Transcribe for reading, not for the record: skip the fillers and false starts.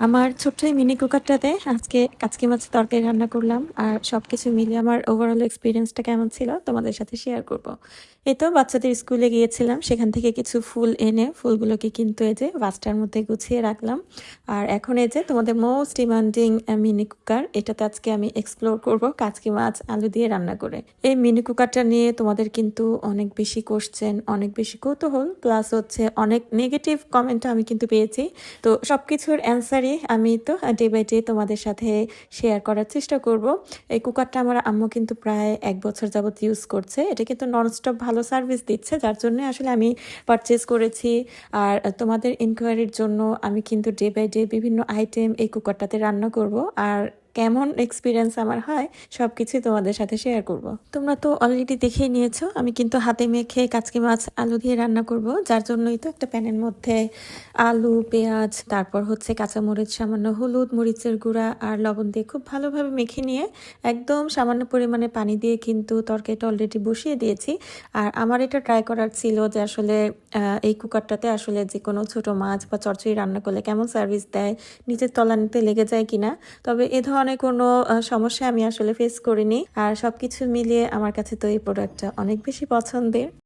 আমার ছোট্ট এই মিনি কুকারটাতে আজকে কাচকি মাছের তরকারি রান্না করলাম। আর সবকিছু মিলিয়ে আমার ওভারঅল এক্সপেরিয়েন্সটা কেমন ছিল তোমাদের সাথে শেয়ার করব। এই তো বাচ্চাদের স্কুলে গিয়েছিলাম, সেখান থেকে কিছু ফুল এনে ফুলগুলোকে কিন্তু এই যে ভাসটার মধ্যে গুছিয়ে রাখলাম। আর এখন এই যে তোমাদের মোস্ট ডিমান্ডিং মিনি কুকার, এটাতে আজকে আমি এক্সপ্লোর করব কাচকি মাছ আলু দিয়ে রান্না করে। এই মিনি কুকারটা নিয়ে তোমাদের কিন্তু অনেক বেশি কোশ্চেন, অনেক বেশি কৌতূহল, প্লাস হচ্ছে অনেক নেগেটিভ কমেন্টও আমি কিন্তু পেয়েছি। তো সবকিছুর অ্যান্সারই আমি তো ডে বাই ডে তোমাদের সাথে শেয়ার করার চেষ্টা করব। এই কুকারটা আমার আম্মু কিন্তু প্রায় 1 বছর যাবত ইউজ করছে। এটা কিন্তু ননস্টপ ভালো সার্ভিস দিচ্ছে, যার জন্য আসলে আমি পারচেজ করেছি। আর তোমাদের ইনকোয়ারির জন্য আমি কিন্তু ডে বাই ডে বিভিন্ন আইটেম এই কুকারটাতে রান্না করব। আর কেমন এক্সপিরিয়েন্স আমার হয় সব কিছুই তোমাদের সাথে শেয়ার করব। তোমরা তো অলরেডি দেখেই নিয়েছো, আমি কিন্তু হাতে মেখে কাচকি মাছ আলু দিয়ে রান্না করব, যার জন্যই তো একটা প্যানের মধ্যে আলু, পেঁয়াজ, তারপর হচ্ছে কাঁচামরিচ, সামান্য হলুদ, মরিচের গুঁড়া আর লবণ দিয়ে খুব ভালোভাবে মেখে নিয়ে একদম সামান্য পরিমাণে পানি দিয়ে কিন্তু তরকারিটা অলরেডি বসিয়ে দিয়েছি। আর আমার এটা ট্রাই করার ছিল যে আসলে এই কুকারটাতে আসলে যে কোনো ছোট মাছ বা চচ্চড়ি রান্না করলে কেমন সার্ভিস দেয়, নিচের তলানিতে লেগে যায় কিনা। তবে এ ধরনের কোনো সমস্যা আমি আসলে ফেস করিনি। আর সবকিছু মিলিয়ে আমার কাছে তো এই প্রোডাক্টটা অনেক বেশি পছন্দের।